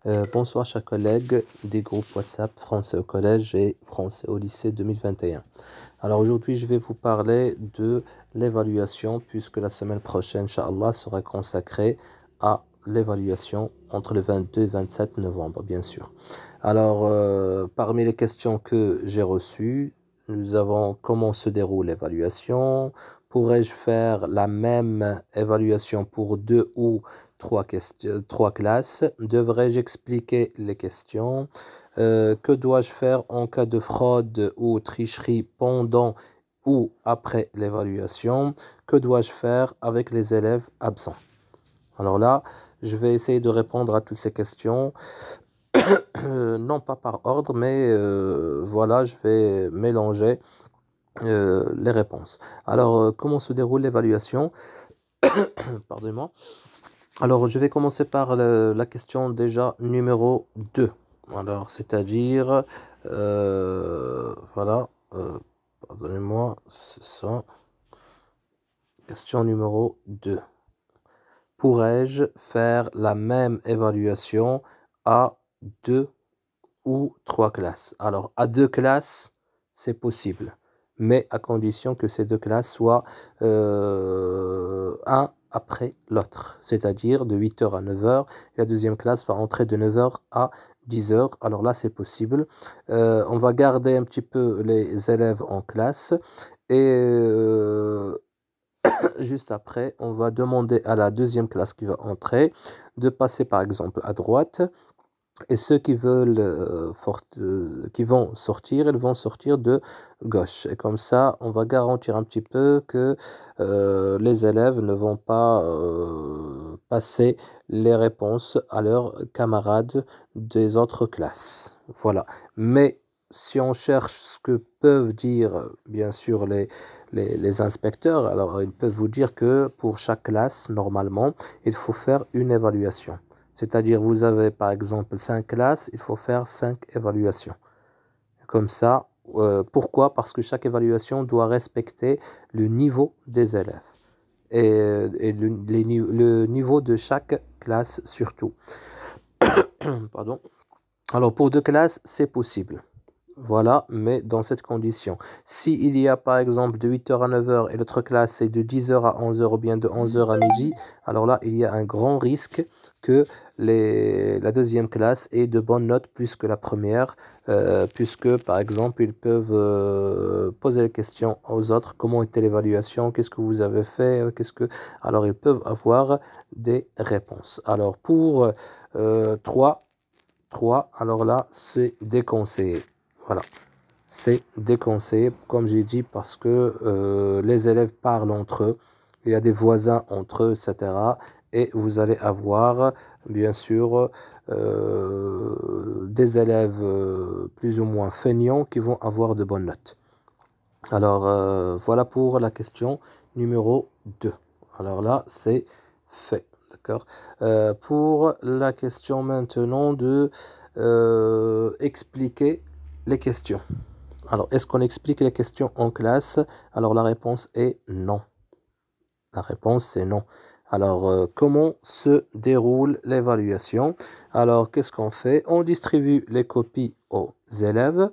Bonsoir chers collègues des groupes WhatsApp Français au collège et Français au lycée 2021. Alors aujourd'hui je vais vous parler de l'évaluation puisque la semaine prochaine, Inch'Allah, sera consacrée à l'évaluation entre le 22 et 27 novembre, bien sûr. Alors parmi les questions que j'ai reçues, nous avons comment se déroule l'évaluation, pourrais-je faire la même évaluation pour deux ou trois classes, devrais-je expliquer les questions, que dois-je faire en cas de fraude ou tricherie pendant ou après l'évaluation, que dois-je faire avec les élèves absents. Alors là, je vais essayer de répondre à toutes ces questions, non pas par ordre, mais voilà, je vais mélanger les réponses. Alors, comment se déroule l'évaluation? Pardonnez-moi. Alors, je vais commencer par la question déjà numéro 2. Alors, c'est-à-dire, voilà, pardonnez-moi, c'est ça. Question numéro 2. Pourrais-je faire la même évaluation à deux ou trois classes? Alors, à deux classes, c'est possible, mais à condition que ces deux classes soient un après l'autre, c'est-à-dire de 8h à 9h. La deuxième classe va entrer de 9h à 10h. Alors là, c'est possible. On va garder un petit peu les élèves en classe et juste après, on va demander à la deuxième classe qui va entrer de passer par exemple à droite. Et ceux qui veulent, qui vont sortir, ils vont sortir de gauche. Et comme ça, on va garantir un petit peu que les élèves ne vont pas passer les réponses à leurs camarades des autres classes. Voilà. Mais si on cherche ce que peuvent dire, bien sûr, les inspecteurs, alors ils peuvent vous dire que pour chaque classe, normalement, il faut faire une évaluation. C'est-à-dire, vous avez par exemple 5 classes, il faut faire 5 évaluations. Comme ça, pourquoi? Parce que chaque évaluation doit respecter le niveau des élèves et le niveau de chaque classe surtout. Pardon. Alors, pour deux classes, c'est possible. Voilà, mais dans cette condition. S'il y a par exemple de 8h à 9h et l'autre classe c'est de 10h à 11h ou bien de 11h à midi, alors là il y a un grand risque que la deuxième classe ait de bonnes notes plus que la première, puisque par exemple ils peuvent poser la question aux autres, comment était l'évaluation, qu'est-ce que vous avez fait, alors ils peuvent avoir des réponses. Alors pour 3, alors là c'est déconseillé. Voilà, c'est déconseillé, comme j'ai dit, parce que les élèves parlent entre eux, il y a des voisins entre eux, etc. Et vous allez avoir, bien sûr, des élèves plus ou moins feignants qui vont avoir de bonnes notes. Alors, voilà pour la question numéro 2. Alors là, c'est fait, d'accord. Pour la question maintenant de expliquer les questions. Alors, est-ce qu'on explique les questions en classe? Alors, la réponse est non. La réponse est non. Alors, comment se déroule l'évaluation? Alors, qu'est-ce qu'on fait? On distribue les copies aux élèves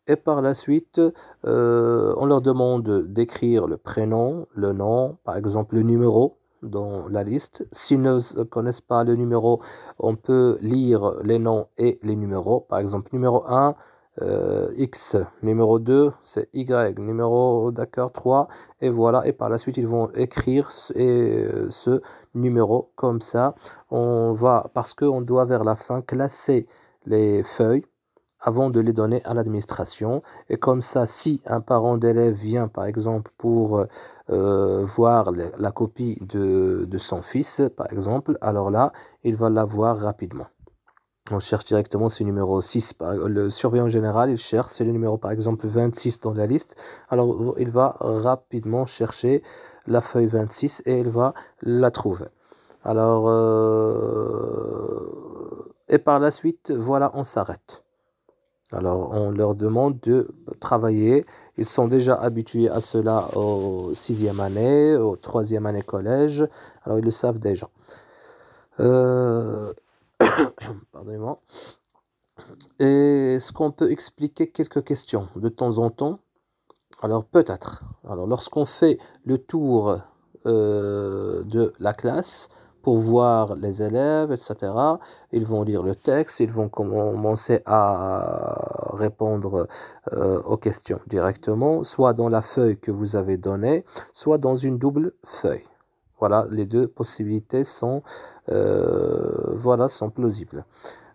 et par la suite, on leur demande d'écrire le prénom, le nom, par exemple le numéro dans la liste. S'ils ne connaissent pas le numéro, on peut lire les noms et les numéros. Par exemple, numéro 1, X, numéro 2, c'est Y, numéro, d'accord, 3, et voilà. Et par la suite, ils vont écrire ce numéro comme ça. On va, parce qu'on doit vers la fin classer les feuilles avant de les donner à l'administration. Et comme ça, si un parent d'élève vient, par exemple, pour voir la copie de son fils, par exemple, alors là, il va la voir rapidement. On cherche directement ce numéro 6. Le surveillant général, il cherche, c'est le numéro, par exemple, 26 dans la liste. Alors, il va rapidement chercher la feuille 26 et il va la trouver. Alors, et par la suite, voilà, on s'arrête. Alors, on leur demande de travailler. Ils sont déjà habitués à cela au 6e année, au 3e année collège. Alors, ils le savent déjà. Pardonnez-moi. est-ce qu'on peut expliquer quelques questions de temps en temps? Alors peut-être. Alors lorsqu'on fait le tour de la classe pour voir les élèves, etc., ils vont lire le texte, ils vont commencer à répondre aux questions directement, soit dans la feuille que vous avez donnée, soit dans une double feuille. Voilà, les deux possibilités sont, voilà, sont plausibles.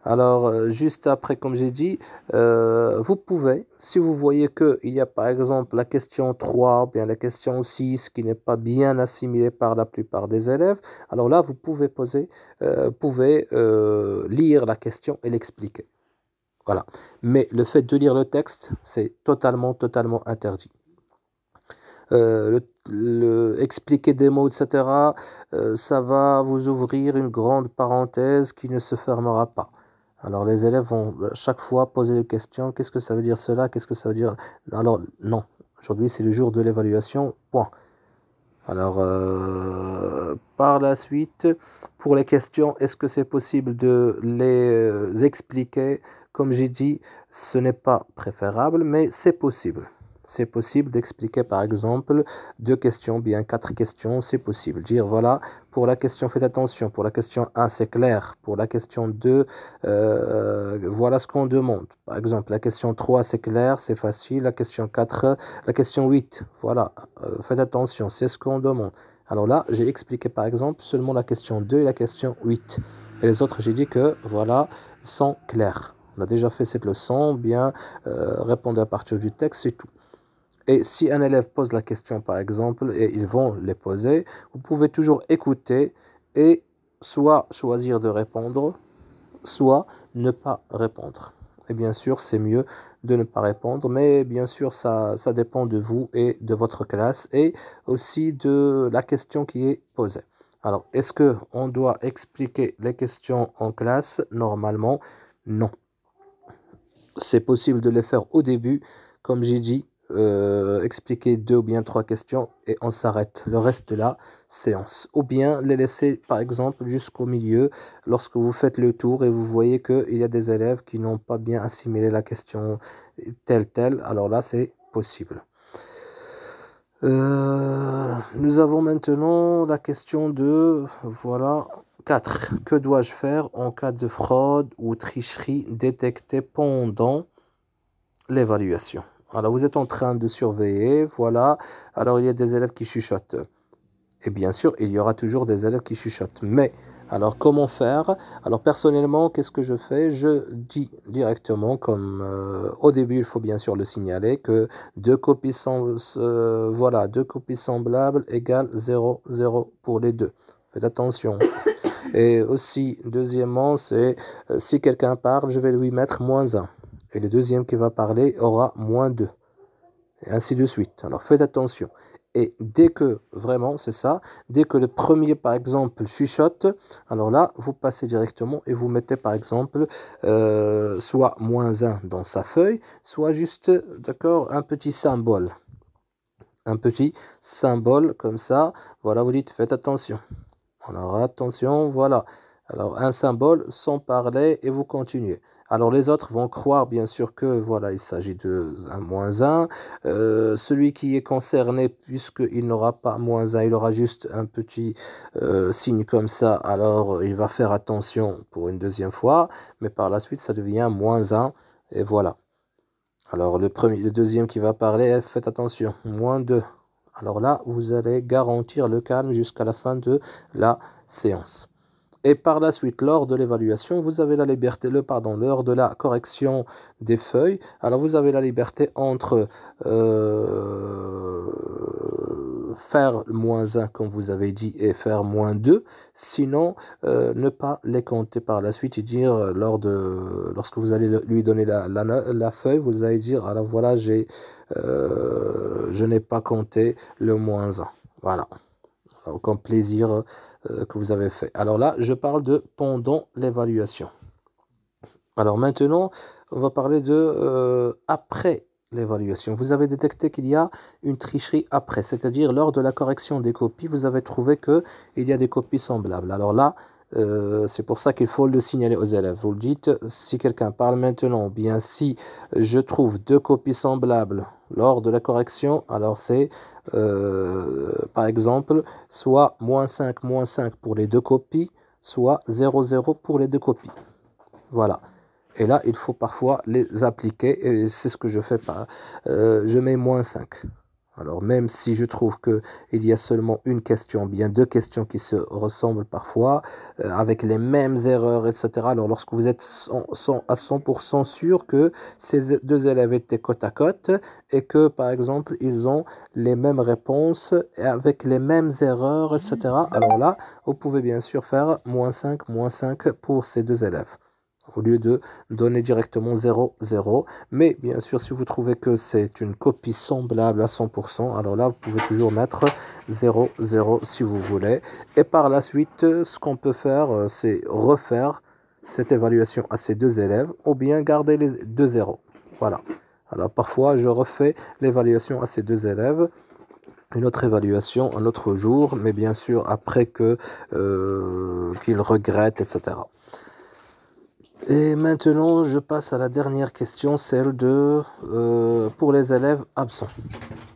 Alors, juste après, comme j'ai dit, vous pouvez, si vous voyez qu'il y a par exemple la question 3, ou bien la question 6 qui n'est pas bien assimilée par la plupart des élèves, alors là, vous pouvez lire la question et l'expliquer. Voilà. Mais le fait de lire le texte, c'est totalement interdit. Expliquer des mots, etc., ça va vous ouvrir une grande parenthèse qui ne se fermera pas. Alors les élèves vont chaque fois poser des questions, qu'est-ce que ça veut dire cela, qu'est-ce que ça veut dire... Alors non, aujourd'hui c'est le jour de l'évaluation, point. Alors par la suite, pour les questions, est-ce que c'est possible de les expliquer? Comme j'ai dit, ce n'est pas préférable, mais c'est possible. C'est possible d'expliquer par exemple 2 questions, bien 4 questions, c'est possible. Dire voilà, pour la question, faites attention, pour la question 1 c'est clair, pour la question 2, voilà ce qu'on demande. Par exemple, la question 3 c'est clair, c'est facile, la question 4, la question 8, voilà, faites attention, c'est ce qu'on demande. Alors là, j'ai expliqué par exemple seulement la question 2 et la question 8. Et les autres, j'ai dit que voilà, sont clairs. On a déjà fait cette leçon, bien répondre à partir du texte, c'est tout. Et si un élève pose la question, par exemple, et ils vont les poser, vous pouvez toujours écouter et soit choisir de répondre, soit ne pas répondre. Et bien sûr, c'est mieux de ne pas répondre, mais bien sûr, ça dépend de vous et de votre classe et aussi de la question qui est posée. Alors, est-ce qu'on doit expliquer les questions en classe? Normalement, non. C'est possible de les faire au début, comme j'ai dit, expliquer 2 ou bien 3 questions et on s'arrête. Le reste de la séance. Ou bien les laisser par exemple jusqu'au milieu lorsque vous faites le tour et vous voyez qu'il y a des élèves qui n'ont pas bien assimilé la question telle. Alors là, c'est possible. Nous avons maintenant la question de, voilà, 4. Que dois-je faire en cas de fraude ou tricherie détectée pendant l'évaluation? Alors, vous êtes en train de surveiller, voilà. Alors, il y a des élèves qui chuchotent. Et bien sûr, il y aura toujours des élèves qui chuchotent. Mais, alors, comment faire? Alors, personnellement, qu'est-ce que je fais? Je dis directement, comme au début, il faut bien sûr le signaler, que 2 copies, voilà, 2 copies semblables égale 0, 0 pour les deux. Faites attention. Et aussi, deuxièmement, c'est si quelqu'un parle, je vais lui mettre -1. Et le deuxième qui va parler aura -2. Et ainsi de suite. Alors faites attention. Et dès que, vraiment, c'est ça, dès que le premier, par exemple, chuchote, alors là, vous passez directement et vous mettez, par exemple, soit -1 dans sa feuille, soit juste, d'accord, un petit symbole. Un petit symbole comme ça. Voilà, vous dites, faites attention. Alors attention, voilà. Alors un symbole sans parler et vous continuez. Alors les autres vont croire bien sûr que voilà, il s'agit de un -1. Celui qui est concerné, puisqu'il n'aura pas -1, il aura juste un petit signe comme ça. Alors il va faire attention pour une deuxième fois, mais par la suite ça devient -1 et voilà. Alors le deuxième qui va parler, faites attention, -2. Alors là, vous allez garantir le calme jusqu'à la fin de la séance. Et par la suite, lors de l'évaluation, vous avez la liberté, lors de la correction des feuilles, alors vous avez la liberté entre faire -1 comme vous avez dit et faire -2, sinon ne pas les compter par la suite et dire lorsque vous allez lui donner la feuille, vous allez dire alors voilà, je n'ai pas compté le -1. Voilà, aucun plaisir que vous avez fait. Alors là, je parle de pendant l'évaluation. Alors maintenant, on va parler de après l'évaluation. Vous avez détecté qu'il y a une tricherie après, c'est-à-dire lors de la correction des copies, vous avez trouvé qu'il y a des copies semblables. Alors là, C'est pour ça qu'il faut le signaler aux élèves. Vous le dites, si quelqu'un parle maintenant, bien si je trouve deux copies semblables lors de la correction, alors c'est par exemple soit -5, -5 pour les deux copies, soit 0, 0 pour les deux copies. Voilà. Et là, il faut parfois les appliquer, et c'est ce que je fais pas. Je mets -5. Alors, même si je trouve qu'il y a seulement une question, bien deux questions qui se ressemblent parfois, avec les mêmes erreurs, etc. Alors, lorsque vous êtes à 100% sûr que ces deux élèves étaient côte à côte et que, par exemple, ils ont les mêmes réponses avec les mêmes erreurs, etc. Alors là, vous pouvez bien sûr faire -5, -5 pour ces deux élèves, au lieu de donner directement 0, 0. Mais bien sûr, si vous trouvez que c'est une copie semblable à 100%, alors là, vous pouvez toujours mettre 0, 0 si vous voulez. Et par la suite, ce qu'on peut faire, c'est refaire cette évaluation à ces deux élèves, ou bien garder les deux 0. Voilà. Alors parfois, je refais l'évaluation à ces deux élèves, une autre évaluation un autre jour, mais bien sûr après qu'ils regrettent, etc. Et maintenant, je passe à la dernière question, celle de pour les élèves absents.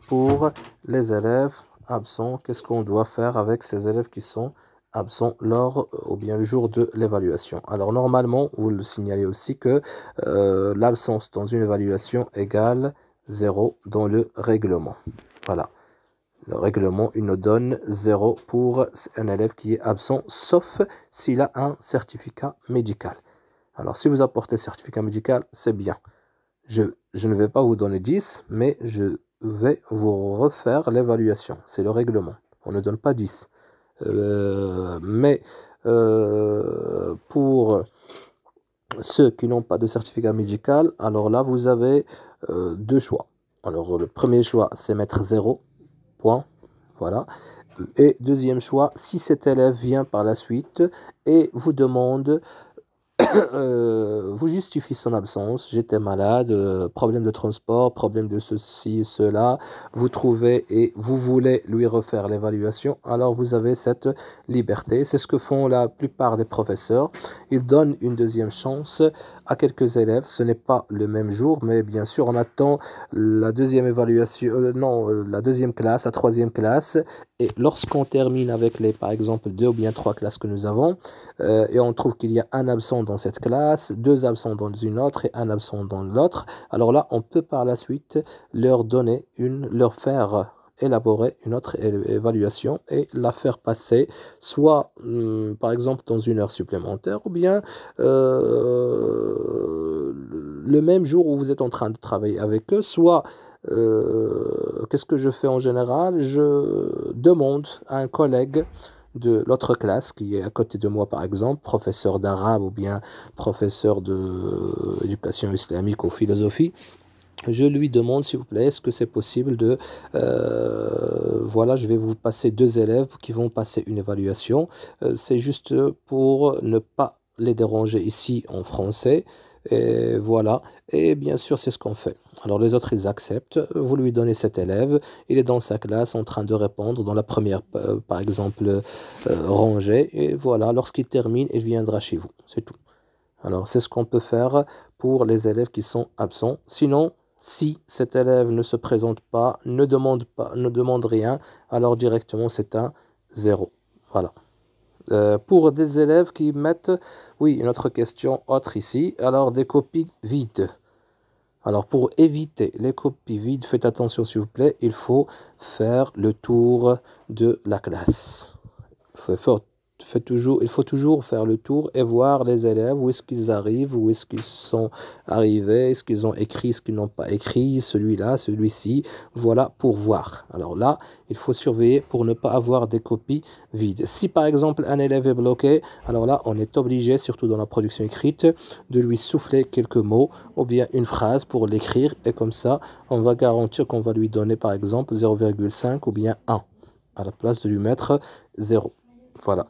Pour les élèves absents, qu'est-ce qu'on doit faire avec ces élèves qui sont absents lors ou bien le jour de l'évaluation? Alors normalement, vous le signalez aussi que l'absence dans une évaluation égale 0 dans le règlement. Voilà. Le règlement, il nous donne 0 pour un élève qui est absent, sauf s'il a un certificat médical. Alors, si vous apportez certificat médical, c'est bien. Je ne vais pas vous donner 10, mais je vais vous refaire l'évaluation. C'est le règlement. On ne donne pas 10. Pour ceux qui n'ont pas de certificat médical, alors là, vous avez deux choix. Alors, le premier choix, c'est mettre 0, point. Voilà. Et deuxième choix, si cet élève vient par la suite et vous demande... vous justifie son absence, j'étais malade, problème de transport, problème de ceci, cela, vous trouvez et vous voulez lui refaire l'évaluation, alors vous avez cette liberté. C'est ce que font la plupart des professeurs. Ils donnent une deuxième chance à quelques élèves. Ce n'est pas le même jour, mais bien sûr, on attend la deuxième évaluation, la deuxième classe, la troisième classe, et lorsqu'on termine avec les, par exemple, 2 ou bien 3 classes que nous avons, et on trouve qu'il y a un absent dans cette classe, 2 absents dans une autre et un absent dans l'autre, alors là, on peut par la suite leur faire élaborer une autre évaluation et la faire passer soit par exemple dans une heure supplémentaire, ou bien le même jour où vous êtes en train de travailler avec eux, soit qu'est-ce que je fais en général? Je demande à un collègue de l'autre classe qui est à côté de moi, par exemple, professeur d'arabe ou bien professeur d'éducation islamique ou philosophie, je lui demande, s'il vous plaît, est-ce que c'est possible de... voilà, je vais vous passer 2 élèves qui vont passer une évaluation. C'est juste pour ne pas les déranger ici en français. Et voilà. Et bien sûr, c'est ce qu'on fait. Alors les autres, ils acceptent. Vous lui donnez cet élève. Il est dans sa classe en train de répondre dans la première, par exemple, rangée. Et voilà, lorsqu'il termine, il viendra chez vous. C'est tout. Alors, c'est ce qu'on peut faire pour les élèves qui sont absents. Sinon, si cet élève ne se présente pas, ne demande rien, alors directement c'est un 0. Voilà. Pour des élèves qui mettent, oui, une autre question autre ici, alors des copies vides. Alors pour éviter les copies vides, faites attention s'il vous plaît, il faut faire le tour de la classe. Il faut toujours faire le tour et voir les élèves, où est-ce qu'ils arrivent, où est-ce qu'ils sont arrivés, est-ce qu'ils ont écrit, ce qu'ils n'ont pas écrit, celui-là, celui-ci, voilà, pour voir. Alors là, il faut surveiller pour ne pas avoir des copies vides. Si par exemple un élève est bloqué, alors là, on est obligé, surtout dans la production écrite, de lui souffler quelques mots ou bien une phrase pour l'écrire, et comme ça, on va garantir qu'on va lui donner par exemple 0,5 ou bien 1, à la place de lui mettre 0. Voilà.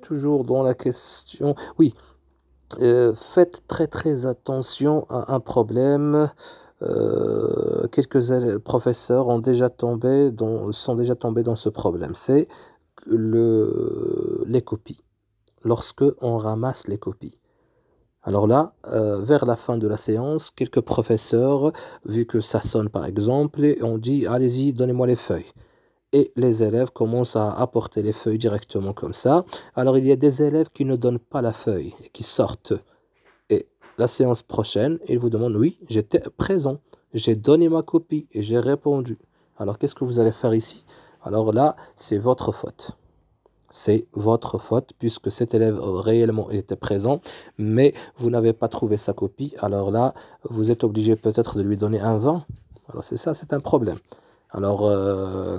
Toujours dans la question... Oui, faites très attention à un problème. Quelques professeurs sont déjà tombés dans ce problème. C'est les copies, lorsque on ramasse les copies. Alors là, vers la fin de la séance, quelques professeurs, vu que ça sonne par exemple, et on dit allez-y, donnez-moi les feuilles. Et les élèves commencent à apporter les feuilles directement comme ça. Alors il y a des élèves qui ne donnent pas la feuille et qui sortent. Et la séance prochaine, ils vous demandent oui, j'étais présent, j'ai donné ma copie et j'ai répondu. Alors qu'est-ce que vous allez faire ici? Alors là, c'est votre faute. C'est votre faute puisque cet élève réellement était présent, mais vous n'avez pas trouvé sa copie. Alors là, vous êtes obligé peut-être de lui donner un 20. Alors c'est ça, c'est un problème. Alors,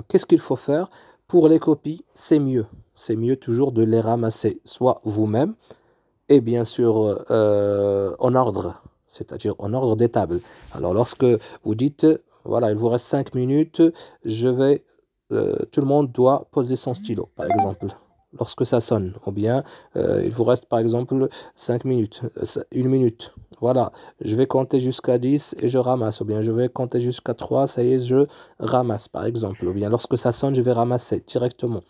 qu'est-ce qu'il faut faire? Pour les copies, c'est mieux. C'est mieux toujours de les ramasser, soit vous-même, et bien sûr en ordre, c'est-à-dire en ordre des tables. Alors, lorsque vous dites, voilà, il vous reste 5 minutes, tout le monde doit poser son stylo, par exemple, lorsque ça sonne. Ou bien, il vous reste, par exemple, 5 minutes, 1 minute. Voilà, je vais compter jusqu'à 10 et je ramasse. Ou bien, je vais compter jusqu'à 3, ça y est, je ramasse, par exemple. Ou bien, lorsque ça sonne, je vais ramasser directement.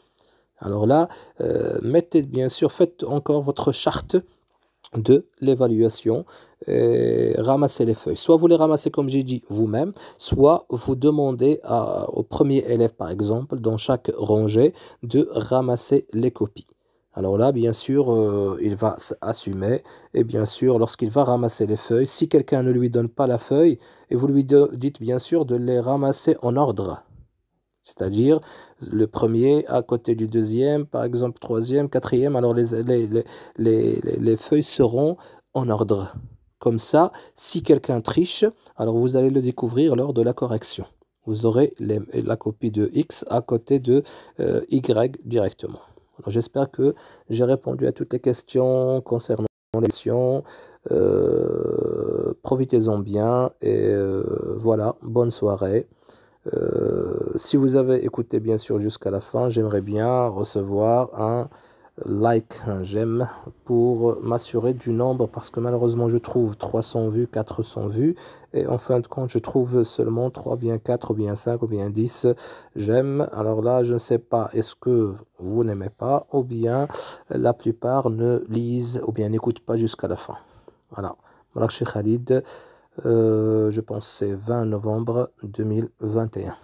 Alors là, mettez bien sûr, faites encore votre charte de l'évaluation et ramassez les feuilles. Soit vous les ramassez, comme j'ai dit, vous-même, soit vous demandez au premier élève, par exemple, dans chaque rangée, de ramasser les copies. Alors là, bien sûr, il va assumer. Et bien sûr, lorsqu'il va ramasser les feuilles, si quelqu'un ne lui donne pas la feuille, et vous lui dites bien sûr de les ramasser en ordre. C'est-à-dire le premier à côté du deuxième, par exemple troisième, quatrième. Alors les feuilles seront en ordre. Comme ça, si quelqu'un triche, alors vous allez le découvrir lors de la correction. Vous aurez la copie de X à côté de Y directement. Alors j'espère que j'ai répondu à toutes les questions concernant l'élection. Profitez-en bien et voilà, bonne soirée. Si vous avez écouté bien sûr jusqu'à la fin, j'aimerais bien recevoir un like, un j'aime pour m'assurer du nombre parce que malheureusement je trouve 300 vues, 400 vues et en fin de compte je trouve seulement 3, bien 4 ou bien 5 ou bien 10 j'aime. Alors là je ne sais pas, est-ce que vous n'aimez pas ou bien la plupart ne lisent ou bien n'écoutent pas jusqu'à la fin. Voilà, voilà chez Khalid. Je pense que c'est 20 novembre 2021.